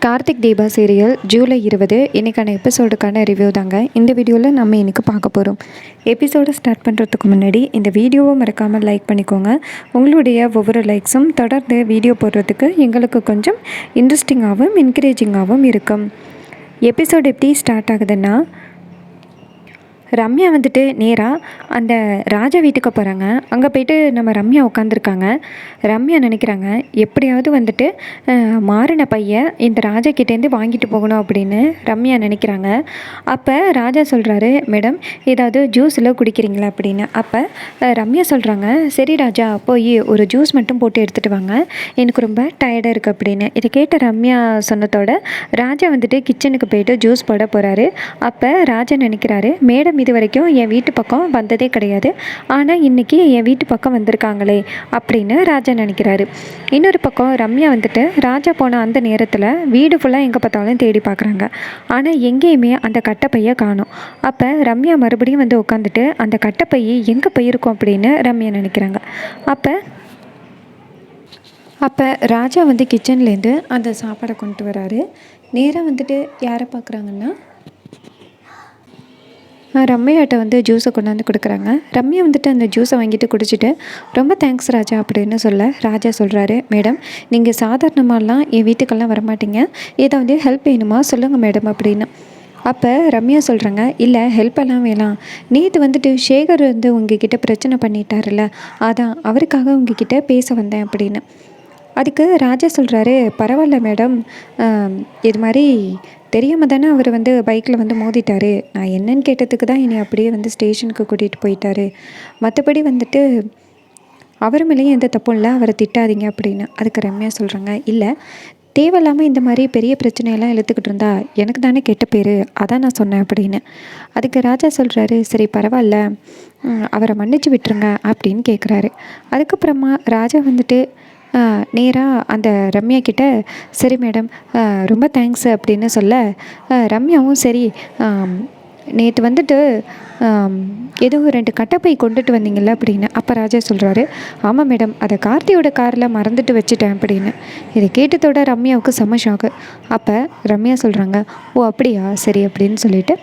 Karthik Deepa serial July 20 இன்றைக்கான எபிசோடுக்கான review தாங்க இந்த வீடியோவில் நம்ம இன்றைக்கி பார்க்க போகிறோம். எபிசோடை ஸ்டார்ட் பண்ணுறதுக்கு முன்னாடி இந்த வீடியோவை மறக்காமல் லைக் பண்ணிக்கோங்க. உங்களுடைய ஒவ்வொரு லைக்ஸும் தொடர்ந்து வீடியோ போடுறதுக்கு எங்களுக்கு கொஞ்சம் இன்ட்ரெஸ்டிங்காகவும் என்கரேஜிங்காகவும் இருக்கும். எபிசோடு எப்படி ஸ்டார்ட் ஆகுதுன்னா, ரம்யா வந்துட்டு நேராக அந்த ராஜா வீட்டுக்கு போகிறாங்க. அங்கே போய்ட்டு நம்ம ரம்யா உட்காந்துருக்காங்க. ரம்யா நினைக்கிறாங்க, எப்படியாவது வந்துட்டு மாறின பையன் இந்த ராஜா கிட்டேருந்து வாங்கிட்டு போகணும் அப்படின்னு ரம்யா நினைக்கிறாங்க. அப்போ ராஜா சொல்கிறாரு, மேடம் ஏதாவது ஜூஸில் குடிக்கிறீங்களா அப்படின்னு. அப்போ ரம்யா சொல்கிறாங்க, சரி ராஜா போய் ஒரு ஜூஸ் மட்டும் போட்டு எடுத்துகிட்டு வாங்க, எனக்கு ரொம்ப டயர்டாக இருக்குது அப்படின்னு. இதை கேட்ட ரம்யா சொன்னதோட ராஜா வந்துட்டு கிச்சனுக்கு போய்ட்டு ஜூஸ் போட போகிறாரு. அப்போ ராஜா நினைக்கிறாரு, மேடம் இது வரைக்கும் என் வீட்டு பக்கம் வந்ததே கிடையாது, ஆனால் இன்றைக்கி என் வீட்டு பக்கம் வந்திருக்காங்களே அப்படின்னு ராஜா நினைக்கிறாரு. இன்னொரு பக்கம் ரம்யா வந்துட்டு ராஜா போன அந்த நேரத்தில் வீடு ஃபுல்லாக எங்கே பார்த்தாலும் தேடி பார்க்குறாங்க. ஆனால் எங்கேயுமே அந்த கட்டைப்பையை காணோம். அப்போ ரம்யா மறுபடியும் வந்து உட்காந்துட்டு அந்த கட்டைப்பையை எங்கே போயிருக்கோம் அப்படின்னு ரம்யா நினைக்கிறாங்க. அப்போ ராஜா வந்து கிச்சன்லேருந்து அந்த சாப்பாடை கொண்டு வராரு. நேராக வந்துட்டு யாரை பார்க்குறாங்கன்னா, ரம்யாட்ட வந்து ஜூஸை கொண்டாந்து கொடுக்குறாங்க. ரம்யா வந்துட்டு அந்த ஜூஸை வாங்கிட்டு குடிச்சிட்டு, ரொம்ப தேங்க்ஸ் ராஜா அப்படின்னு சொல்ல ராஜா சொல்கிறாரு, மேடம் நீங்கள் சாதாரணமாலாம் என் வீட்டுக்கெல்லாம் வரமாட்டீங்க, ஏதாவது ஹெல்ப் வேணுமா சொல்லுங்கள் மேடம் அப்படின்னு. அப்போ ரம்யா சொல்கிறாங்க, இல்லை ஹெல்ப்பெல்லாம் வேணாம், நேற்று வந்துட்டு சேகர் வந்து உங்ககிட்ட பிரச்சனை பண்ணிட்டார்ல, அதான் அவருக்காக உங்ககிட்ட பேச வந்தேன் அப்படின்னு. அதுக்கு ராஜா சொல்கிறாரு, பரவாயில்ல மேடம், இது மாதிரி தெரியாமல் தானே அவர் வந்து பைக்கில் வந்து மோதிட்டார், நான் என்னன்னு கேட்டதுக்கு தான் என்னை அப்படியே வந்து ஸ்டேஷனுக்கு கூட்டிகிட்டு போயிட்டார், மற்றபடி வந்துட்டு அவர் மேலேயும் எந்த தப்பும் இல்லை, அவரை திட்டாதீங்க அப்படின்னு. அதுக்கு ரம்யா சொல்கிறாங்க, இல்லை தேவையில்லாமல் இந்த மாதிரி பெரிய பிரச்சனையெல்லாம் இழுத்துக்கிட்டு இருந்தா எனக்கு தானே கெட்ட பேர், அதான் நான் சொன்னேன் அப்படின்னு. அதுக்கு ராஜா சொல்கிறாரு, சரி பரவாயில்ல, அவரை மன்னிச்சு விட்டுருங்க அப்படின்னு கேட்குறாரு. அதுக்கப்புறமா ராஜா வந்துட்டு நேராக அந்த ரம்யா கிட்ட, சரி மேடம் ரொம்ப தேங்க்ஸ் அப்படின்னு சொல்ல, ரம்யாவும் சரி நேற்று வந்துட்டு ஏதோ 2 கட்டைப்பை கொண்டுட்டு வந்தீங்கள்ல அப்படின்னு. அப்போ ராஜா சொல்கிறாரு, ஆமாம் மேடம், அதை கார்த்தியோட காரில் மறந்துட்டு வச்சுட்டேன் அப்படின்னு. இதை கேட்டதோட ரம்யாவுக்கு செம ஷாக்கு. அப்போ ரம்யா சொல்கிறாங்க, ஓ அப்படியா சரி அப்படின்னு சொல்லிட்டு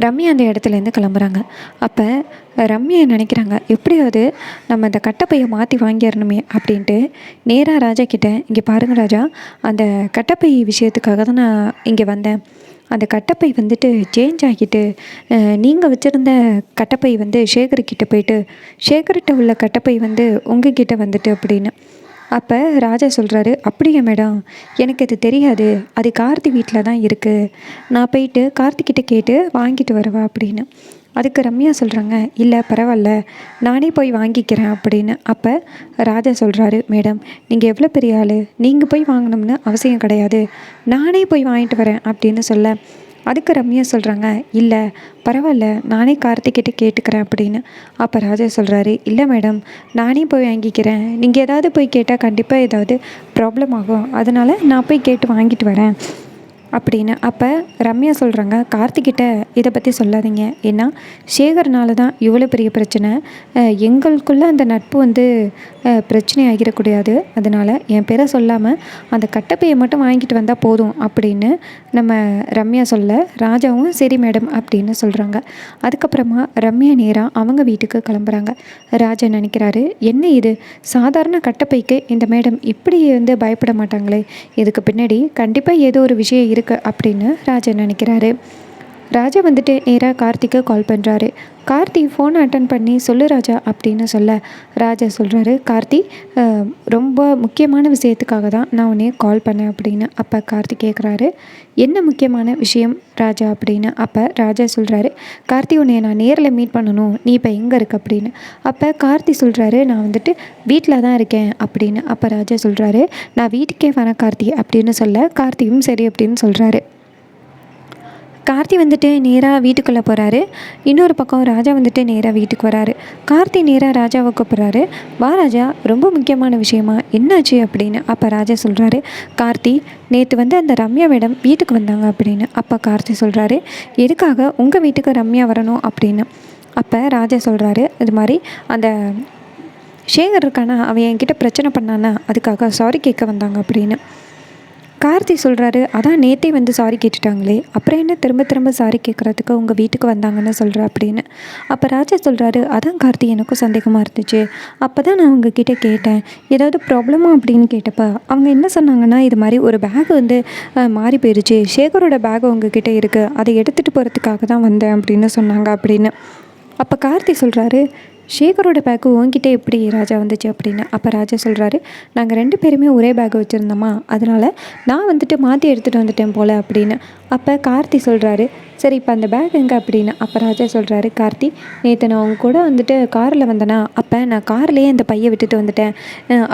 ரம்யா அந்த இடத்துலேருந்து கிளம்புறாங்க. அப்போ ரம்யா நினைக்கிறாங்க, எப்படியாவது நம்ம அந்த கட்டைப்பையை மாற்றி வாங்கிடணுமே அப்படின்ட்டு நேராக ராஜா கிட்டே, இங்கே பாருங்கள் ராஜா, அந்த கட்டைப்பை விஷயத்துக்காக தான் நான் இங்கே வந்தேன், அந்த கட்டைப்பை வந்துட்டு சேஞ்ச் ஆகிட்டு நீங்கள் வச்சுருந்த கட்டைப்பை வந்து சேகர்கிட்ட போயிட்டு சேகர்கிட்ட உள்ள கட்டைப்பை வந்து உங்ககிட்ட வந்துட்டு அப்படின்னு. அப்போ ராஜா சொல்கிறாரு, அப்படியா மேடம், எனக்கு இது தெரியாது, அது கார்த்தி வீட்டில் தான் இருக்குது, நான் போயிட்டு கார்த்திக்கிட்ட கேட்டு வாங்கிட்டு வரவா அப்படின்னு. அதுக்கு ரம்யா சொல்கிறாங்க, இல்லை பரவாயில்ல, நானே போய் வாங்கிக்கிறேன் அப்படின்னு. அப்போ ராஜா சொல்கிறாரு, மேடம் நீங்கள் எவ்வளோ பெரிய ஆள், நீங்கள் போய் வாங்கணும்னு அவசியம் கிடையாது, நானே போய் வாங்கிட்டு வரேன் அப்படின்னு சொல்ல, அதுக்கு ரம்யா சொல்கிறாங்க, இல்லை பரவாயில்ல, நானே கார்த்திக்கிட்ட கேட்டுக்கிறேன் அப்படின்னு. அப்போ ராஜா சொல்கிறாரு, இல்லை மேடம் நானே போய் வாங்கிக்கிறேன், நீங்கள் ஏதாவது போய் கேட்டால் கண்டிப்பாக ஏதாவது ப்ராப்ளம் ஆகும், அதனால் நான் போய் கேட்டு வாங்கிட்டு வரேன் அப்படின்னு. அப்போ ரம்யா சொல்கிறாங்க, கார்த்திக்கிட்ட இதை பற்றி சொல்லாதீங்க, ஏன்னா சேகர்னால தான் இவ்வளோ பெரிய பிரச்சனை, எங்களுக்குள்ளே அந்த நட்பு வந்து பிரச்சனை ஆகிடக்கூடாது, அதனால் என் பேரை சொல்லாமல் அந்த கட்டைப்பையை மட்டும் வாங்கிட்டு வந்தால் போதும் அப்படின்னு நம்ம ரம்யா சொல்ல, ராஜாவும் சரி மேடம் அப்படின்னு சொல்கிறாங்க. அதுக்கப்புறமா ரம்யா நேராக அவங்க வீட்டுக்கு கிளம்புறாங்க. ராஜா நினைக்கிறாரு, என்ன இது சாதாரண கட்டைப்பைக்கு இந்த மேடம் இப்படி வந்து பயப்பட மாட்டாங்களே, இதுக்கு பின்னாடி கண்டிப்பாக ஏதோ ஒரு விஷயம் இருக்குது அப்படின்னு ராஜா நினைக்கிறாரு. ராஜா வந்துட்டு நேராக கார்த்திக்கு கால் பண்ணுறாரு. கார்த்தி ஃபோனை அட்டன் பண்ணி, சொல்லு ராஜா அப்படின்னு சொல்ல, ராஜா சொல்கிறாரு, கார்த்தி ரொம்ப முக்கியமான விஷயத்துக்காக தான் நான் உன்னைய கால் பண்ணேன் அப்படின்னு. அப்போ கார்த்தி கேட்குறாரு, என்ன முக்கியமான விஷயம் ராஜா அப்படின்னு. அப்போ ராஜா சொல்கிறாரு, கார்த்தி உன்னைய நான் நேரில் மீட் பண்ணணும், நீ இப்போ எங்கே இருக்க அப்படின்னு. அப்போ கார்த்தி சொல்கிறாரு, நான் வந்துட்டு வீட்டில் தான் இருக்கேன் அப்படின்னு. அப்போ ராஜா சொல்கிறாரு, நான் வீட்டுக்கே வரேன் கார்த்தி அப்படின்னு சொல்ல, கார்த்தியும் சரி அப்படின்னு சொல்கிறாரு. கார்த்தி வந்துட்டு நேராக வீட்டுக்குள்ளே போகிறாரு. இன்னொரு பக்கம் ராஜா வந்துட்டு நேராக வீட்டுக்கு வராரு. கார்த்தி நேராக ராஜாவை கூப்பிட்றாரு, வா ராஜா, ரொம்ப முக்கியமான விஷயமா, என்னாச்சு அப்படின்னு. அப்போ ராஜா சொல்கிறாரு, கார்த்தி நேற்று வந்து அந்த ரம்யா மேடம் வீட்டுக்கு வந்தாங்க அப்படின்னு. அப்போ கார்த்தி சொல்கிறாரு, எதுக்காக உங்கள் வீட்டுக்கு ரம்யா வரணும் அப்படின்னு. அப்போ ராஜா சொல்கிறாரு, இது மாதிரி அந்த சேகர் இருக்கானா, அவன் என்கிட்ட பிரச்சனை பண்ணானா, அதுக்காக சாரி கேட்க வந்தாங்க அப்படின்னு. கார்த்தி சொல்கிறாரு, அதான் நேத்தே வந்து சாரி கேட்டுட்டாங்களே, அப்புறம் என்ன திரும்ப திரும்ப சாரி கேட்குறதுக்கு உங்கள் வீட்டுக்கு வந்தாங்கன்னு சொல்கிற அப்படின்னு. அப்போ ராஜா சொல்கிறாரு, அதான் கார்த்தி எனக்கும் சந்தேகமாக இருந்துச்சு. அப்போ தான் நான் உங்ககிட்ட கேட்டேன், ஏதாவது ப்ராப்ளமா அப்படின்னு கேட்டப்ப அவங்க என்ன சொன்னாங்கன்னா, இது மாதிரி ஒரு பேக் வந்து மாறி போயிடுச்சு, சேகரோட பேக் உங்ககிட்ட இருக்குது, அதை எடுத்துகிட்டு போகிறதுக்காக தான் வந்தேன் அப்படின்னு சொன்னாங்க அப்படின்னு. அப்போ கார்த்தி சொல்கிறாரு, ஷேகரோட பேக்கு உன்கிட்ட எப்படி ராஜா வந்துச்சு அப்படின்னு. அப்போ ராஜா சொல்கிறாரு, நாங்கள் 2 பேருமே ஒரே பேக்கை வச்சுருந்தோமா, அதனால் நான் வந்துட்டு மாற்றி எடுத்துகிட்டு வந்துட்டேன் போல் அப்படின்னு. அப்போ கார்த்தி சொல்கிறாரு, சரி இப்போ அந்த பேக் எங்கே அப்படின்னு. அப்போ ராஜா சொல்கிறாரு, கார்த்தி நேற்று நான் உங்க கூட வந்துட்டு காரில் வந்தேனா, அப்போ நான் கார்லேயே அந்த பையை விட்டுட்டு வந்துட்டேன்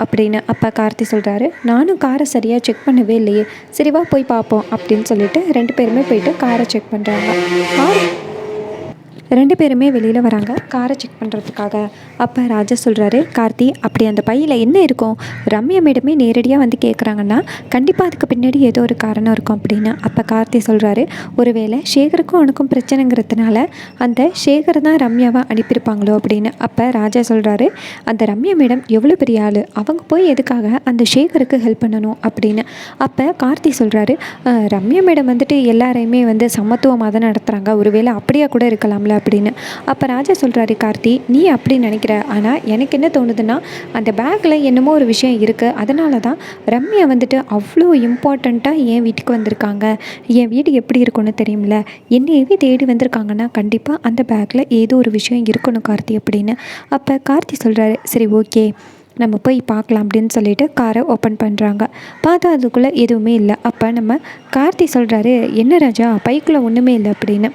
அப்படின்னு. அப்போ கார்த்தி சொல்கிறாரு, நானும் காரை சரியாக செக் பண்ணவே இல்லையே, சரி வா போய் பார்ப்போம் அப்படின்னு சொல்லிட்டு 2 பேருமே போயிட்டு காரை செக் பண்ணுறாங்க. கார் 2 பேருமே வெளியில் வராங்க காரை செக் பண்ணுறதுக்காக. அப்போ ராஜா சொல்கிறாரு, கார்த்தி அப்படி அந்த பையில் என்ன இருக்கும், ரம்யா மேடமே நேரடியாக வந்து கேட்குறாங்கன்னா கண்டிப்பாக அதுக்கு பின்னாடி ஏதோ ஒரு காரணம் இருக்கும் அப்படின்னு. அப்போ கார்த்தி சொல்கிறாரு, ஒருவேளை சேகருக்கும் அவனுக்கும் பிரச்சனைங்கிறதுனால அந்த சேகர் தான் ரம்யாவை அனுப்பியிருப்பாங்களோ அப்படின்னு. அப்போ ராஜா சொல்கிறாரு, அந்த ரம்யா மேடம் எவ்வளோ பெரிய ஆள், அவங்க போய் எதுக்காக அந்த சேகருக்கு ஹெல்ப் பண்ணணும் அப்படின்னு. அப்போ கார்த்தி சொல்கிறாரு, ரம்யா மேடம் வந்துட்டு எல்லாரையுமே வந்து சமத்துவமாக தான் நடத்துகிறாங்க, ஒருவேளை அப்படியே கூட இருக்கலாம்ல அப்படின்னு. அப்போ ராஜா சொல்கிறாரு, கார்த்தி நீ அப்படி நினைக்கிற, ஆனால் எனக்கு என்ன தோணுதுன்னா அந்த பேக்கில் என்னமோ ஒரு விஷயம் இருக்குது, அதனால தான் ரம்யா வந்துட்டு அவ்வளோ இம்பார்ட்டண்ட்டாக என் வீட்டுக்கு வந்திருக்காங்க, என் வீடு எப்படி இருக்குன்னு தெரியும்ல, என்னையவே தேடி வந்திருக்காங்கன்னா கண்டிப்பாக அந்த பேக்கில் ஏதோ ஒரு விஷயம் இருக்கணும் கார்த்தி அப்படின்னு. அப்போ கார்த்தி சொல்கிறாரு, சரி ஓகே நம்ம போய் பார்க்கலாம் அப்படின்னு சொல்லிட்டு காரை ஓப்பன் பண்ணுறாங்க. பார்த்தா அதுக்குள்ளே எதுவுமே இல்லை. அப்போ நம்ம கார்த்தி சொல்கிறாரு, என்ன ராஜா பைக்குள்ளே ஒன்றுமே இல்லை அப்படின்னு.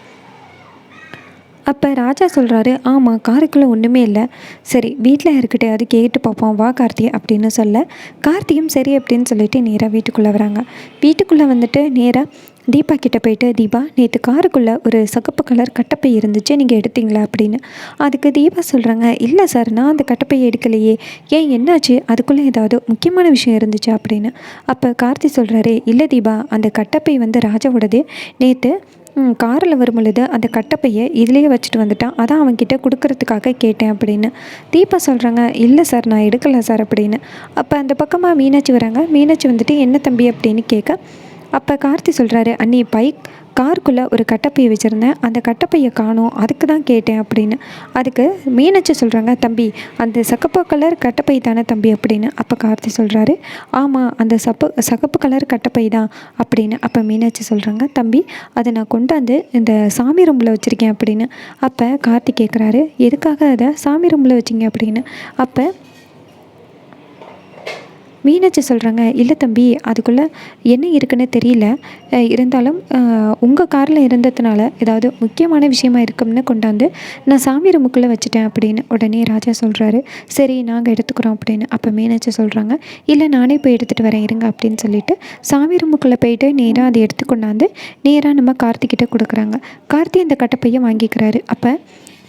அப்போ ராஜா சொல்கிறாரு, ஆமாம் காருக்குள்ளே ஒன்றுமே இல்லை, சரி வீட்டில் யாருக்கிட்டையாவது கேட்டு பார்ப்போம் வா கார்த்தி அப்படின்னு சொல்ல, கார்த்தியும் சரி அப்படின்னு சொல்லிட்டு நேராக வீட்டுக்குள்ளே வராங்க. வீட்டுக்குள்ளே வந்துட்டு நேராக தீபா கிட்டே போயிட்டு, தீபா நேற்று காருக்குள்ளே ஒரு சிகப்பு கலர் கட்டப்பை இருந்துச்சு, நீங்கள் எடுத்தீங்களா அப்படின்னு. அதுக்கு தீபா சொல்கிறாங்க, இல்லை சார் நான் அந்த கட்டப்பையை எடுக்கலையே, ஏன் என்னாச்சு, அதுக்குள்ளே ஏதாவது முக்கியமான விஷயம் இருந்துச்சு அப்படின்னு. அப்போ கார்த்தி சொல்கிறாரு, இல்லை தீபா அந்த கட்டப்பை வந்து ராஜாவோடது, நேற்று காரில் வரும் பொழுது அந்த கட்டப்பையை இதிலேயே வச்சுட்டு வந்துட்டான், அதான் அவன்கிட்ட கொடுக்கறதுக்காக கேட்டேன் அப்படின்னு. தீபா சொல்கிறாங்க, இல்லை சார் நான் எடுக்கலை சார் அப்படின்னு. அப்போ அந்த பக்கமாக மீனாட்சி வராங்க. மீனாட்சி வந்துட்டு என்ன தம்பி அப்படின்னு கேட்க, அப்போ கார்த்தி சொல்கிறாரு, அண்ணி காருக்குள்ளே ஒரு கட்டப்பையை வச்சுருந்தேன், அந்த கட்டப்பையை காணோம், அதுக்கு தான் கேட்டேன் அப்படின்னு. அதுக்கு மீனாட்சி சொல்கிறாங்க, தம்பி அந்த சகப்பு கலர் கட்டப்பை தானே தம்பி அப்படின்னு. அப்போ கார்த்தி சொல்கிறாரு, ஆமாம் அந்த சகப்பு கலர் கட்டப்பை தான் அப்படின்னு. அப்போ மீனாட்சி சொல்கிறாங்க, தம்பி அதை நான் கொண்டாந்து இந்த சாமி ரூமில் வச்சுருக்கேன் அப்படின்னு. அப்போ கார்த்தி கேட்குறாரு, எதுக்காக அதை சாமி ரூமில் வச்சிங்க அப்படின்னு. அப்போ மீனாட்சி சொல்கிறாங்க, இல்லை தம்பி அதுக்குள்ளே என்ன இருக்குன்னு தெரியல, இருந்தாலும் உங்கள் காரில் இருந்ததுனால ஏதாவது முக்கியமான விஷயமா இருக்கும்னு கொண்டாந்து நான் சாமி ரூமுக்குள்ளே வச்சுட்டேன் அப்படின்னு. உடனே ராஜா சொல்கிறாரு, சரி நாங்கள் எடுத்துக்கிறோம் அப்படின்னு. அப்போ மீனாட்சி சொல்கிறாங்க, இல்லை நானே போய் எடுத்துகிட்டு வரேன் இருங்க அப்படின்னு சொல்லிட்டு சாமி ரூமுக்குள்ளே போயிட்டு நேராக அதை எடுத்து கொண்டாந்து நேராக நம்ம கார்த்திகிட்ட கொடுக்குறாங்க. கார்த்தி அந்த கட்டப்பையை வாங்கிக்கிறாரு. அப்போ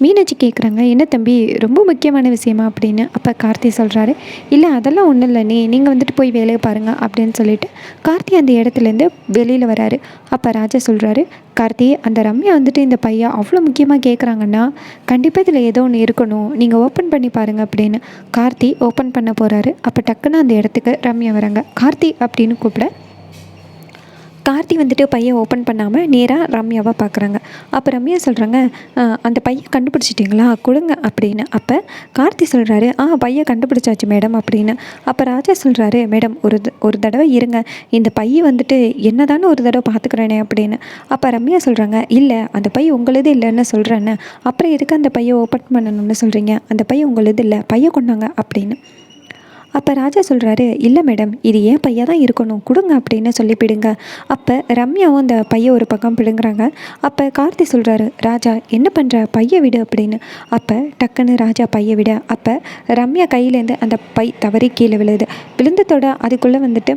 மீனாட்சி கேட்குறாங்க, என்ன தம்பி ரொம்ப முக்கியமான விஷயமா அப்படின்னு. அப்போ கார்த்தி சொல்கிறாரு, இல்லை அதெல்லாம் ஒன்றும் இல்லை, நீங்கள் வந்துட்டு போய் வேலையை பாருங்கள் அப்படின்னு சொல்லிட்டு கார்த்தி அந்த இடத்துலேருந்து வெளியில் வராரு. அப்போ ராஜா சொல்கிறாரு, கார்த்தி அந்த ரம்யா வந்துட்டு இந்த பையன் அவ்வளோ முக்கியமாக கேட்குறாங்கன்னா கண்டிப்பாக இதில் ஏதோ ஒன்று இருக்கணும், நீங்கள் ஓப்பன் பண்ணி பாருங்கள் அப்படின்னு. கார்த்தி ஓப்பன் பண்ண போகிறாரு. அப்போ டக்குன்னு அந்த இடத்துக்கு ரம்யா வராங்க. கார்த்தி அப்படின்னு கூப்பிட கார்த்தி வந்துட்டு பையன் ஓப்பன் பண்ணாமல் நேராக ரம்யாவை பார்க்குறாங்க. அப்போ ரம்யா சொல்கிறாங்க, அந்த பையன் கண்டுபிடிச்சிட்டிங்களா கொடுங்க அப்படின்னு. அப்போ கார்த்தி சொல்கிறாரு, பையன் கண்டுபிடிச்சாச்சு மேடம் அப்படின்னு. அப்போ ராஜா சொல்கிறாரு, மேடம் ஒரு தடவை இருங்க, இந்த பையன் வந்துட்டு என்ன தானே ஒரு தடவை பார்த்துக்கிறேனே அப்படின்னு. அப்போ ரம்யா சொல்கிறாங்க, இல்லை அந்த பையன் உங்களுது இல்லைன்னு சொல்கிறேன்னு, அப்புறம் எதுக்கு அந்த பையன் ஓப்பன் பண்ணணும்னு சொல்கிறீங்க, அந்த பையன் உங்களுது இல்லை, பையன் கொண்டாங்க அப்படின்னு. அப்போ ராஜா சொல்கிறாரு, இல்லை மேடம் இது ஏன் பையன் தான் இருக்கணும் கொடுங்க அப்படின்னு சொல்லி பிடுங்க. அப்போ ரம்யாவும் அந்த பையன் ஒரு பக்கம் பிடுங்குறாங்க. அப்போ கார்த்தி சொல்கிறாரு, ராஜா என்ன பண்ணுற பையை விடு அப்படின்னு. அப்போ டக்குன்னு ராஜா பையை விட, அப்போ ரம்யா கையிலேருந்து அந்த பை தவறி கீழே விழுது. விழுந்ததோட அதுக்குள்ளே வந்துட்டு